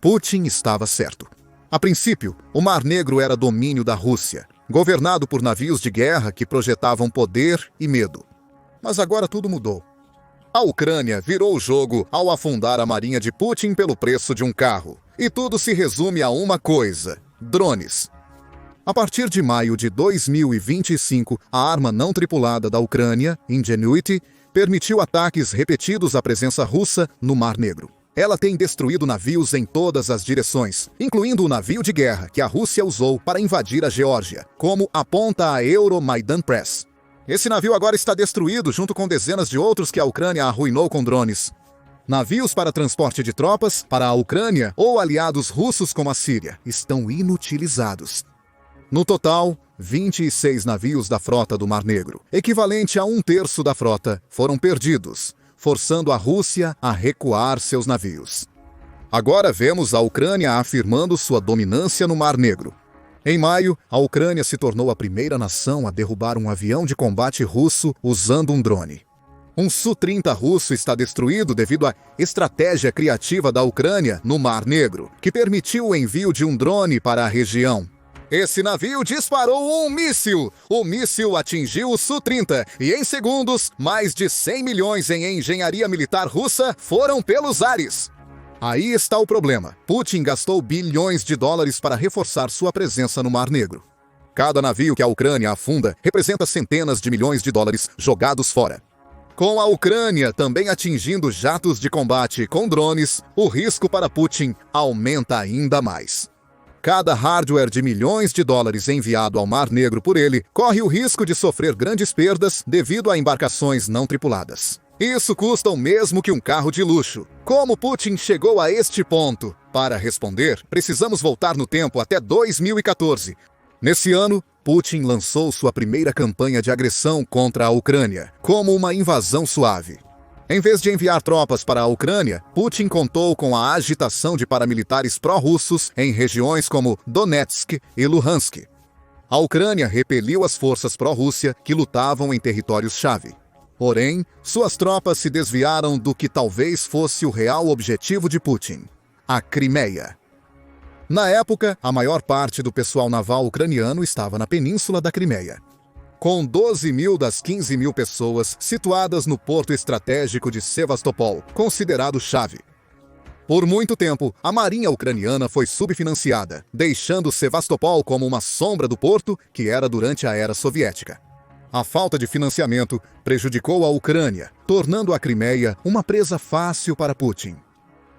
Putin estava certo. A princípio, o Mar Negro era domínio da Rússia, governado por navios de guerra que projetavam poder e medo. Mas agora tudo mudou. A Ucrânia virou o jogo ao afundar a marinha de Putin pelo preço de um carro. E tudo se resume a uma coisa: drones. A partir de maio de 2025, a arma não tripulada da Ucrânia, Ingenuity, permitiu ataques repetidos à presença russa no Mar Negro. Ela tem destruído navios em todas as direções, incluindo o navio de guerra que a Rússia usou para invadir a Geórgia, como aponta a Euromaidan Press. Esse navio agora está destruído junto com dezenas de outros que a Ucrânia arruinou com drones. Navios para transporte de tropas para a Ucrânia ou aliados russos como a Síria estão inutilizados. No total, 26 navios da frota do Mar Negro, equivalente a 1/3 da frota, foram perdidos, forçando a Rússia a recuar seus navios. Agora vemos a Ucrânia afirmando sua dominância no Mar Negro. Em maio, a Ucrânia se tornou a primeira nação a derrubar um avião de combate russo usando um drone. Um Su-30 russo está destruído devido à estratégia criativa da Ucrânia no Mar Negro, que permitiu o envio de um drone para a região. Esse navio disparou um míssil. O míssil atingiu o Su-30 e, em segundos, mais de 100 milhões em engenharia militar russa foram pelos ares. Aí está o problema. Putin gastou bilhões de dólares para reforçar sua presença no Mar Negro. Cada navio que a Ucrânia afunda representa centenas de milhões de dólares jogados fora. Com a Ucrânia também atingindo jatos de combate com drones, o risco para Putin aumenta ainda mais. Cada hardware de milhões de dólares enviado ao Mar Negro por ele corre o risco de sofrer grandes perdas devido a embarcações não tripuladas. Isso custa o mesmo que um carro de luxo. Como Putin chegou a este ponto? Para responder, precisamos voltar no tempo até 2014. Nesse ano, Putin lançou sua primeira campanha de agressão contra a Ucrânia, como uma invasão suave. Em vez de enviar tropas para a Ucrânia, Putin contou com a agitação de paramilitares pró-russos em regiões como Donetsk e Luhansk. A Ucrânia repeliu as forças pró-Rússia que lutavam em territórios-chave. Porém, suas tropas se desviaram do que talvez fosse o real objetivo de Putin: a Crimeia. Na época, a maior parte do pessoal naval ucraniano estava na península da Crimeia, com 12 mil das 15 mil pessoas situadas no porto estratégico de Sevastopol, considerado chave. Por muito tempo, a marinha ucraniana foi subfinanciada, deixando Sevastopol como uma sombra do porto que era durante a era soviética. A falta de financiamento prejudicou a Ucrânia, tornando a Crimeia uma presa fácil para Putin.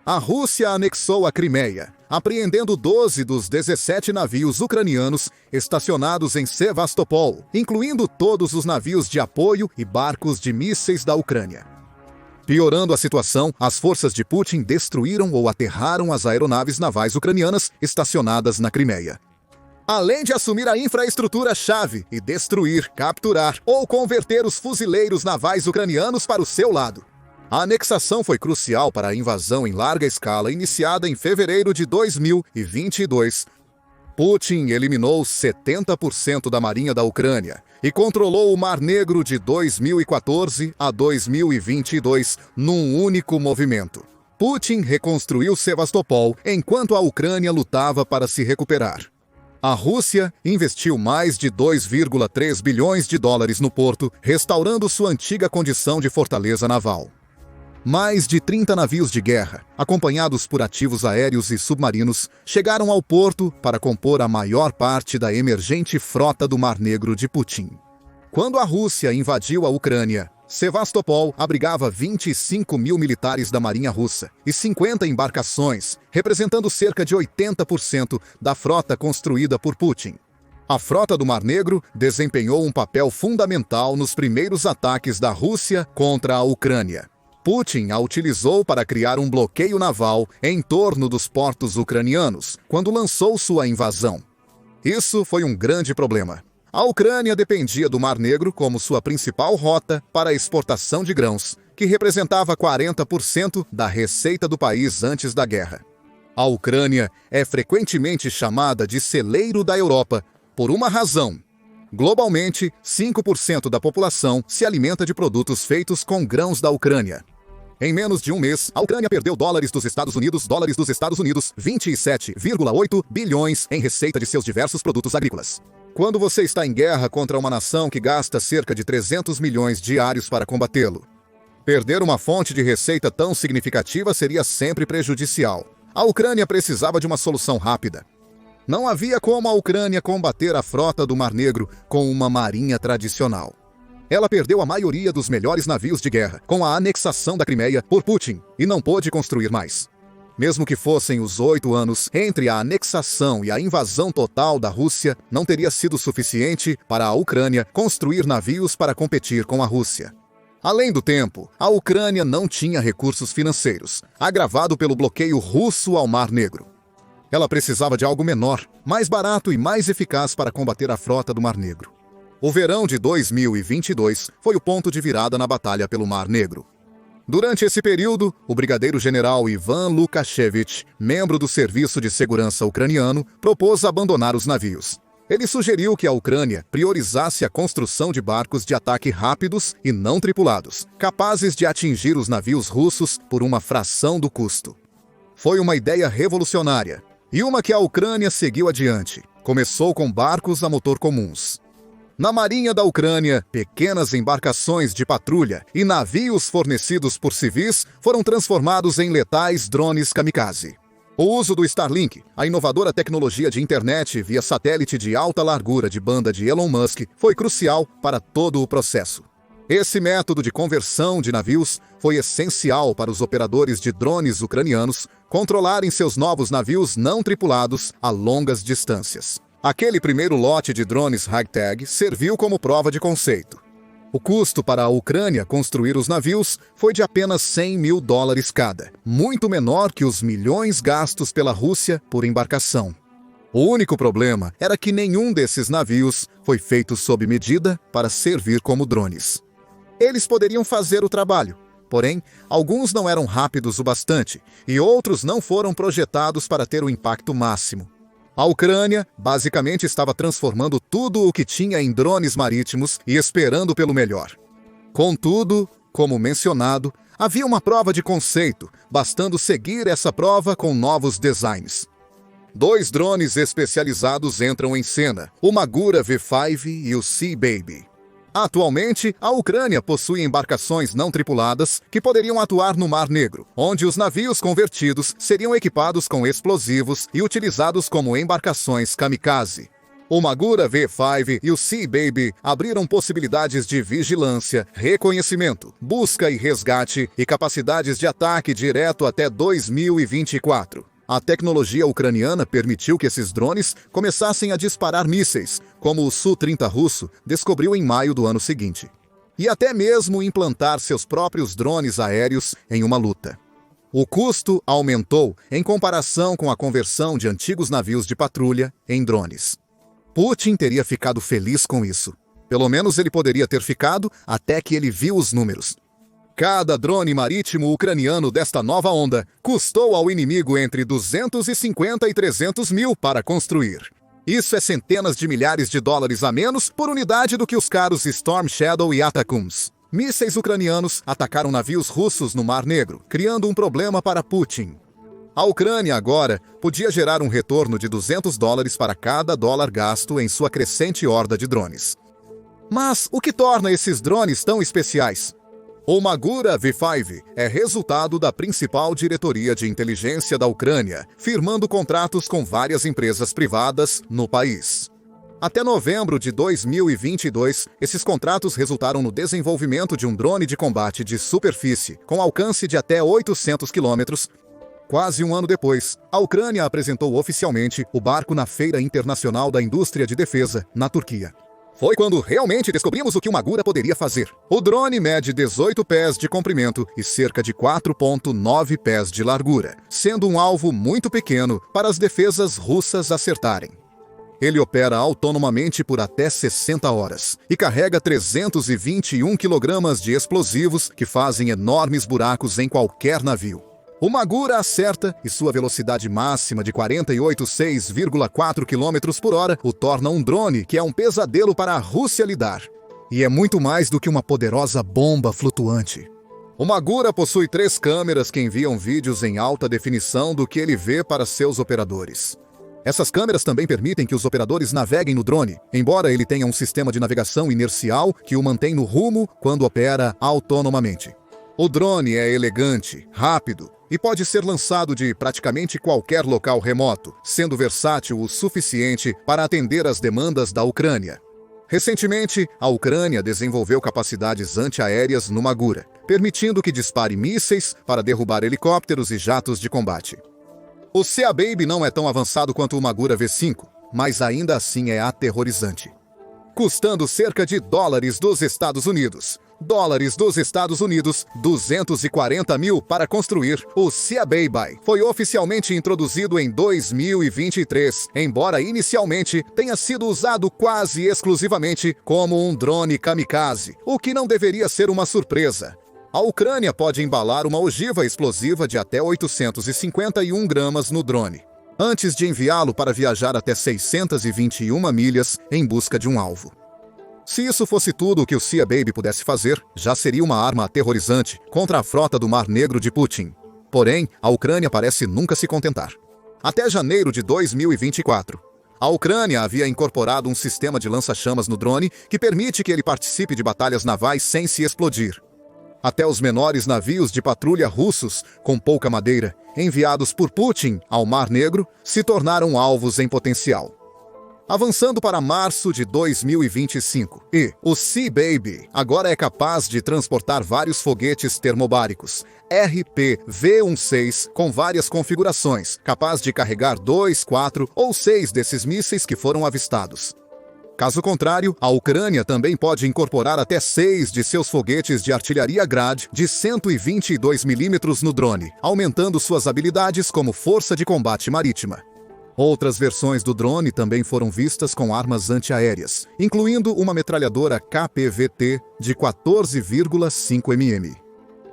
A Rússia anexou a Crimeia, apreendendo 12 dos 17 navios ucranianos estacionados em Sevastopol, incluindo todos os navios de apoio e barcos de mísseis da Ucrânia. Piorando a situação, as forças de Putin destruíram ou aterraram as aeronaves navais ucranianas estacionadas na Crimeia. Além de assumir a infraestrutura-chave e destruir, capturar ou converter os fuzileiros navais ucranianos para o seu lado. A anexação foi crucial para a invasão em larga escala iniciada em fevereiro de 2022. Putin eliminou 70% da marinha da Ucrânia e controlou o Mar Negro de 2014 a 2022 num único movimento. Putin reconstruiu Sevastopol enquanto a Ucrânia lutava para se recuperar. A Rússia investiu mais de 2,3 bilhões de dólares no porto, restaurando sua antiga condição de fortaleza naval. Mais de 30 navios de guerra, acompanhados por ativos aéreos e submarinos, chegaram ao porto para compor a maior parte da emergente frota do Mar Negro de Putin. Quando a Rússia invadiu a Ucrânia, Sevastopol abrigava 25 mil militares da Marinha Russa e 50 embarcações, representando cerca de 80% da frota construída por Putin. A frota do Mar Negro desempenhou um papel fundamental nos primeiros ataques da Rússia contra a Ucrânia. Putin a utilizou para criar um bloqueio naval em torno dos portos ucranianos, quando lançou sua invasão. Isso foi um grande problema. A Ucrânia dependia do Mar Negro como sua principal rota para a exportação de grãos, que representava 40% da receita do país antes da guerra. A Ucrânia é frequentemente chamada de celeiro da Europa, por uma razão. Globalmente, 5% da população se alimenta de produtos feitos com grãos da Ucrânia. Em menos de um mês, a Ucrânia perdeu dólares dos Estados Unidos, 27,8 bilhões em receita de seus diversos produtos agrícolas. Quando você está em guerra contra uma nação que gasta cerca de 300 milhões diários para combatê-lo, perder uma fonte de receita tão significativa seria sempre prejudicial. A Ucrânia precisava de uma solução rápida. Não havia como a Ucrânia combater a frota do Mar Negro com uma marinha tradicional. Ela perdeu a maioria dos melhores navios de guerra com a anexação da Crimeia por Putin e não pôde construir mais. Mesmo que fossem os 8 anos entre a anexação e a invasão total da Rússia, não teria sido suficiente para a Ucrânia construir navios para competir com a Rússia. Além do tempo, a Ucrânia não tinha recursos financeiros, agravado pelo bloqueio russo ao Mar Negro. Ela precisava de algo menor, mais barato e mais eficaz para combater a frota do Mar Negro. O verão de 2022 foi o ponto de virada na batalha pelo Mar Negro. Durante esse período, o brigadeiro-general Ivan Lukashevich, membro do Serviço de Segurança ucraniano, propôs abandonar os navios. Ele sugeriu que a Ucrânia priorizasse a construção de barcos de ataque rápidos e não tripulados, capazes de atingir os navios russos por uma fração do custo. Foi uma ideia revolucionária, e uma que a Ucrânia seguiu adiante. Começou com barcos a motor comuns. Na Marinha da Ucrânia, pequenas embarcações de patrulha e navios fornecidos por civis foram transformados em letais drones kamikaze. O uso do Starlink, a inovadora tecnologia de internet via satélite de alta largura de banda de Elon Musk, foi crucial para todo o processo. Esse método de conversão de navios foi essencial para os operadores de drones ucranianos controlarem seus novos navios não tripulados a longas distâncias. Aquele primeiro lote de drones ragtag serviu como prova de conceito. O custo para a Ucrânia construir os navios foi de apenas $100 mil cada, muito menor que os milhões gastos pela Rússia por embarcação. O único problema era que nenhum desses navios foi feito sob medida para servir como drones. Eles poderiam fazer o trabalho, porém, alguns não eram rápidos o bastante e outros não foram projetados para ter o impacto máximo. A Ucrânia basicamente estava transformando tudo o que tinha em drones marítimos e esperando pelo melhor. Contudo, como mencionado, havia uma prova de conceito, bastando seguir essa prova com novos designs. 2 drones especializados entram em cena, o Magura V5 e o Sea Baby. Atualmente, a Ucrânia possui embarcações não tripuladas que poderiam atuar no Mar Negro, onde os navios convertidos seriam equipados com explosivos e utilizados como embarcações kamikaze. O Magura V5 e o Sea Baby abriram possibilidades de vigilância, reconhecimento, busca e resgate e capacidades de ataque direto até 2024. A tecnologia ucraniana permitiu que esses drones começassem a disparar mísseis, como o Su-30 russo descobriu em maio do ano seguinte, e até mesmo implantar seus próprios drones aéreos em uma luta. O custo aumentou em comparação com a conversão de antigos navios de patrulha em drones. Putin teria ficado feliz com isso. Pelo menos ele poderia ter ficado até que ele viu os números. Cada drone marítimo ucraniano desta nova onda custou ao inimigo entre 250 e 300 mil para construir. Isso é centenas de milhares de dólares a menos por unidade do que os caros Storm Shadow e Atacms. Mísseis ucranianos atacaram navios russos no Mar Negro, criando um problema para Putin. A Ucrânia agora podia gerar um retorno de $200 para cada dólar gasto em sua crescente horda de drones. Mas o que torna esses drones tão especiais? O Magura V5 é resultado da principal diretoria de inteligência da Ucrânia, firmando contratos com várias empresas privadas no país. Até novembro de 2022, esses contratos resultaram no desenvolvimento de um drone de combate de superfície, com alcance de até 800 quilômetros. Quase um ano depois, a Ucrânia apresentou oficialmente o barco na Feira Internacional da Indústria de Defesa, na Turquia. Foi quando realmente descobrimos o que o Magura poderia fazer. O drone mede 18 pés de comprimento e cerca de 4,9 pés de largura, sendo um alvo muito pequeno para as defesas russas acertarem. Ele opera autonomamente por até 60 horas e carrega 321 kg de explosivos que fazem enormes buracos em qualquer navio. O Magura acerta e sua velocidade máxima de 48,6,4 km por hora o torna um drone que é um pesadelo para a Rússia lidar. E é muito mais do que uma poderosa bomba flutuante. O Magura possui 3 câmeras que enviam vídeos em alta definição do que ele vê para seus operadores. Essas câmeras também permitem que os operadores naveguem no drone, embora ele tenha um sistema de navegação inercial que o mantém no rumo quando opera autonomamente. O drone é elegante, rápido e pode ser lançado de praticamente qualquer local remoto, sendo versátil o suficiente para atender às demandas da Ucrânia. Recentemente, a Ucrânia desenvolveu capacidades antiaéreas no Magura, permitindo que dispare mísseis para derrubar helicópteros e jatos de combate. O Sea Baby não é tão avançado quanto o Magura V5, mas ainda assim é aterrorizante. Custando cerca de dólares dos Estados Unidos. 240 mil para construir, o Sea Baby foi oficialmente introduzido em 2023, embora inicialmente tenha sido usado quase exclusivamente como um drone kamikaze, o que não deveria ser uma surpresa. A Ucrânia pode embalar uma ogiva explosiva de até 851 gramas no drone, antes de enviá-lo para viajar até 621 milhas em busca de um alvo. Se isso fosse tudo o que o Sea Baby pudesse fazer, já seria uma arma aterrorizante contra a frota do Mar Negro de Putin. Porém, a Ucrânia parece nunca se contentar. Até janeiro de 2024, a Ucrânia havia incorporado um sistema de lança-chamas no drone que permite que ele participe de batalhas navais sem se explodir. Até os menores navios de patrulha russos, com pouca madeira, enviados por Putin ao Mar Negro, se tornaram alvos em potencial. Avançando para março de 2025, o Sea Baby agora é capaz de transportar vários foguetes termobáricos RPV-16 com várias configurações, capaz de carregar 2, 4 ou 6 desses mísseis que foram avistados. Caso contrário, a Ucrânia também pode incorporar até 6 de seus foguetes de artilharia Grad de 122 mm no drone, aumentando suas habilidades como força de combate marítima. Outras versões do drone também foram vistas com armas antiaéreas, incluindo uma metralhadora KPVT de 14,5 mm.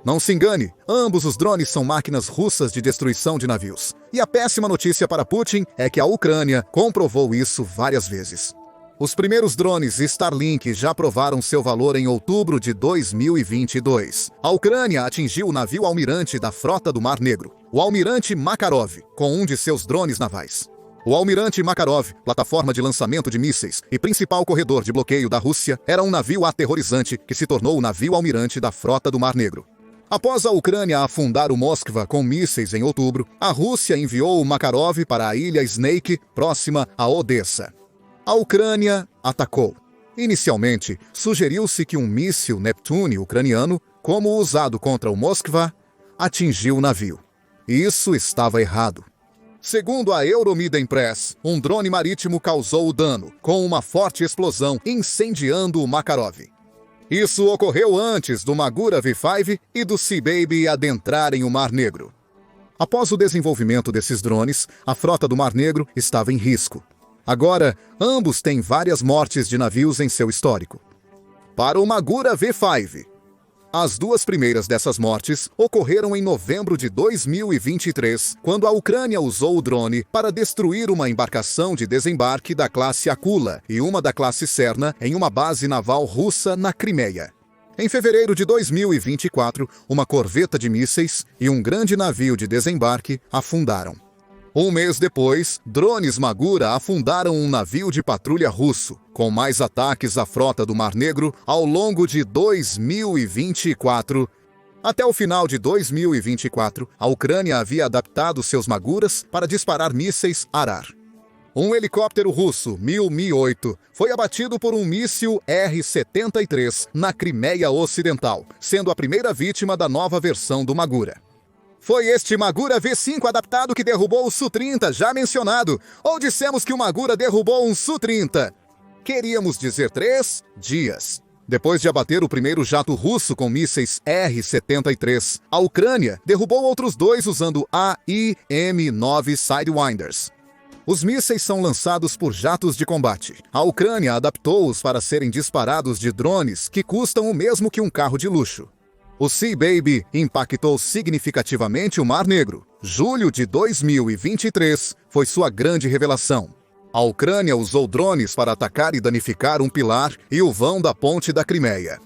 Não se engane, ambos os drones são máquinas russas de destruição de navios. E a péssima notícia para Putin é que a Ucrânia comprovou isso várias vezes. Os primeiros drones Starlink já provaram seu valor em outubro de 2022. A Ucrânia atingiu o navio almirante da frota do Mar Negro, o Almirante Makarov, com um de seus drones navais. O Almirante Makarov, plataforma de lançamento de mísseis e principal corredor de bloqueio da Rússia, era um navio aterrorizante que se tornou o navio almirante da frota do Mar Negro. Após a Ucrânia afundar o Moskva com mísseis em outubro, a Rússia enviou o Makarov para a ilha Snake, próxima a Odessa. A Ucrânia atacou. Inicialmente, sugeriu-se que um míssil Neptune ucraniano, como usado contra o Moskva, atingiu o navio. Isso estava errado. Segundo a Euromiden Press, um drone marítimo causou o dano, com uma forte explosão incendiando o Makarov. Isso ocorreu antes do Magura V5 e do Sea Baby adentrarem o Mar Negro. Após o desenvolvimento desses drones, a frota do Mar Negro estava em risco. Agora, ambos têm várias mortes de navios em seu histórico. Para o Magura V5, as 2 primeiras dessas mortes ocorreram em novembro de 2023, quando a Ucrânia usou o drone para destruir uma embarcação de desembarque da classe Akula e uma da classe Serna em uma base naval russa na Crimeia. Em fevereiro de 2024, uma corveta de mísseis e um grande navio de desembarque afundaram. Um mês depois, drones Magura afundaram um navio de patrulha russo, com mais ataques à frota do Mar Negro ao longo de 2024. Até o final de 2024, a Ucrânia havia adaptado seus Maguras para disparar mísseis Arar. Um helicóptero russo, Mi-8, foi abatido por um míssil R-73 na Crimeia Ocidental, sendo a primeira vítima da nova versão do Magura. Foi este Magura V5 adaptado que derrubou o Su-30, já mencionado, ou dissemos que o Magura derrubou um Su-30? Queríamos dizer 3 dias. Depois de abater o primeiro jato russo com mísseis R-73, a Ucrânia derrubou outros 2 usando AIM-9 Sidewinders. Os mísseis são lançados por jatos de combate. A Ucrânia adaptou-os para serem disparados de drones que custam o mesmo que um carro de luxo. O Sea Baby impactou significativamente o Mar Negro. Julho de 2023 foi sua grande revelação. A Ucrânia usou drones para atacar e danificar um pilar e o vão da ponte da Crimeia.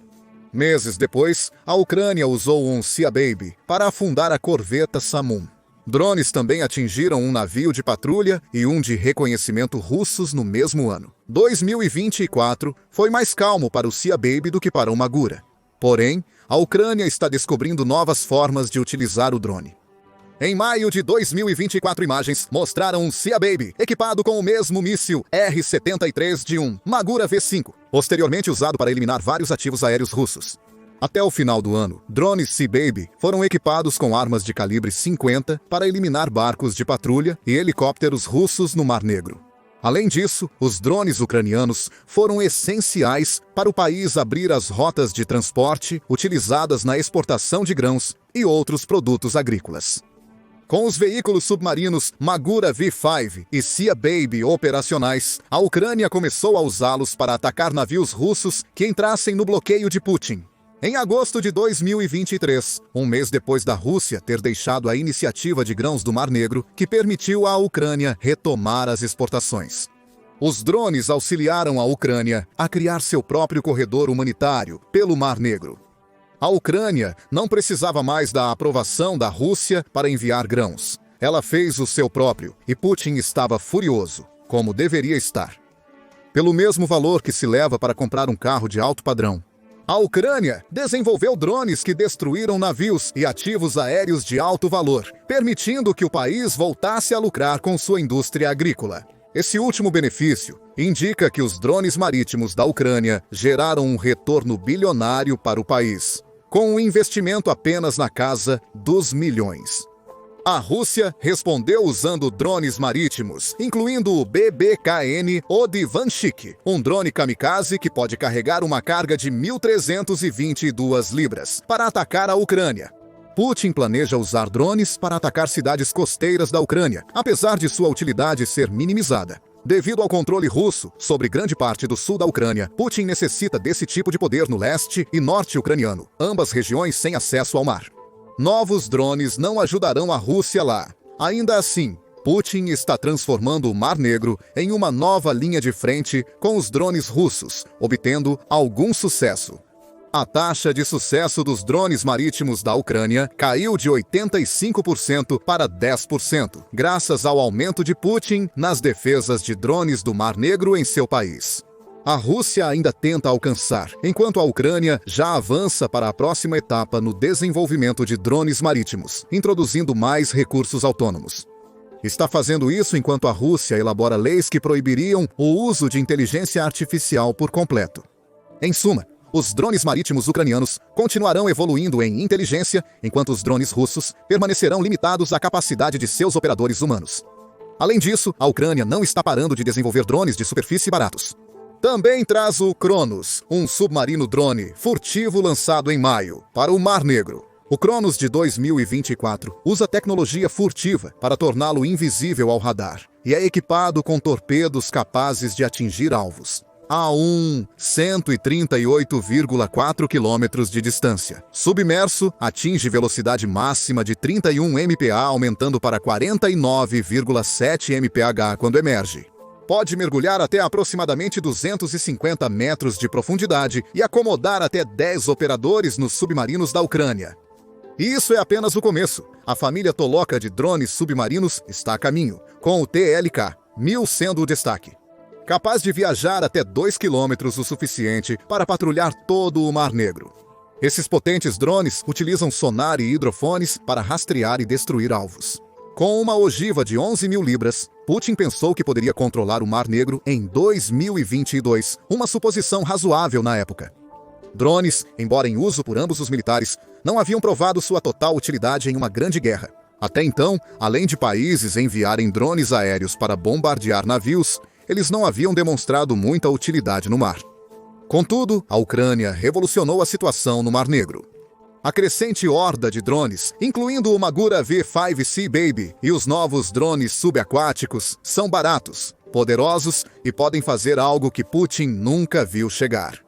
Meses depois, a Ucrânia usou um Sea Baby para afundar a corveta Samum. Drones também atingiram um navio de patrulha e um de reconhecimento russos no mesmo ano. 2024 foi mais calmo para o Sea Baby do que para o Magura. Porém, a Ucrânia está descobrindo novas formas de utilizar o drone. Em maio de 2024, imagens mostraram um Sea Baby equipado com o mesmo míssil R-73 de um Magura V-5, posteriormente usado para eliminar vários ativos aéreos russos. Até o final do ano, drones Sea Baby foram equipados com armas de calibre 50 para eliminar barcos de patrulha e helicópteros russos no Mar Negro. Além disso, os drones ucranianos foram essenciais para o país abrir as rotas de transporte utilizadas na exportação de grãos e outros produtos agrícolas. Com os veículos submarinos Magura V-5 e Sea Baby operacionais, a Ucrânia começou a usá-los para atacar navios russos que entrassem no bloqueio de Putin. Em agosto de 2023, um mês depois da Rússia ter deixado a iniciativa de grãos do Mar Negro, que permitiu à Ucrânia retomar as exportações. Os drones auxiliaram a Ucrânia a criar seu próprio corredor humanitário pelo Mar Negro. A Ucrânia não precisava mais da aprovação da Rússia para enviar grãos. Ela fez o seu próprio e Putin estava furioso, como deveria estar. Pelo mesmo valor que se leva para comprar um carro de alto padrão, a Ucrânia desenvolveu drones que destruíram navios e ativos aéreos de alto valor, permitindo que o país voltasse a lucrar com sua indústria agrícola. Esse último benefício indica que os drones marítimos da Ucrânia geraram um retorno bilionário para o país, com um investimento apenas na casa dos milhões. A Rússia respondeu usando drones marítimos, incluindo o BBKN Odivanchik, um drone kamikaze que pode carregar uma carga de 1.322 libras, para atacar a Ucrânia. Putin planeja usar drones para atacar cidades costeiras da Ucrânia, apesar de sua utilidade ser minimizada. Devido ao controle russo sobre grande parte do sul da Ucrânia, Putin necessita desse tipo de poder no leste e norte ucraniano, ambas regiões sem acesso ao mar. Novos drones não ajudarão a Rússia lá. Ainda assim, Putin está transformando o Mar Negro em uma nova linha de frente com os drones russos, obtendo algum sucesso. A taxa de sucesso dos drones marítimos da Ucrânia caiu de 85% para 10%, graças ao aumento de Putin nas defesas de drones do Mar Negro em seu país. A Rússia ainda tenta alcançar, enquanto a Ucrânia já avança para a próxima etapa no desenvolvimento de drones marítimos, introduzindo mais recursos autônomos. Está fazendo isso enquanto a Rússia elabora leis que proibiriam o uso de inteligência artificial por completo. Em suma, os drones marítimos ucranianos continuarão evoluindo em inteligência, enquanto os drones russos permanecerão limitados à capacidade de seus operadores humanos. Além disso, a Ucrânia não está parando de desenvolver drones de superfície baratos. Também traz o Kronos, um submarino drone furtivo lançado em maio, para o Mar Negro. O Kronos de 2024 usa tecnologia furtiva para torná-lo invisível ao radar e é equipado com torpedos capazes de atingir alvos a 138,4 km de distância. Submerso, atinge velocidade máxima de 31 mph, aumentando para 49,7 mph quando emerge. Pode mergulhar até aproximadamente 250 metros de profundidade e acomodar até 10 operadores nos submarinos da Ucrânia. E isso é apenas o começo. A família Toloka de drones submarinos está a caminho, com o TLK-1000 sendo o destaque. Capaz de viajar até 2 quilômetros, o suficiente para patrulhar todo o Mar Negro. Esses potentes drones utilizam sonar e hidrofones para rastrear e destruir alvos. Com uma ogiva de 11.000 libras, Putin pensou que poderia controlar o Mar Negro em 2022, uma suposição razoável na época. Drones, embora em uso por ambos os militares, não haviam provado sua total utilidade em uma grande guerra. Até então, além de países enviarem drones aéreos para bombardear navios, eles não haviam demonstrado muita utilidade no mar. Contudo, a Ucrânia revolucionou a situação no Mar Negro. A crescente horda de drones, incluindo o Magura V-5 Sea Baby e os novos drones subaquáticos, são baratos, poderosos e podem fazer algo que Putin nunca viu chegar: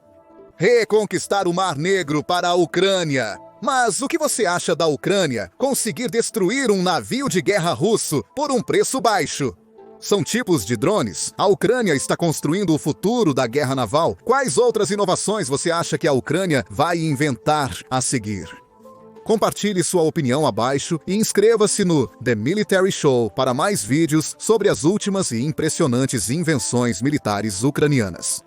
reconquistar o Mar Negro para a Ucrânia. Mas o que você acha da Ucrânia conseguir destruir um navio de guerra russo por um preço baixo? São tipos de drones? A Ucrânia está construindo o futuro da guerra naval? Quais outras inovações você acha que a Ucrânia vai inventar a seguir? Compartilhe sua opinião abaixo e inscreva-se no The Military Show para mais vídeos sobre as últimas e impressionantes invenções militares ucranianas.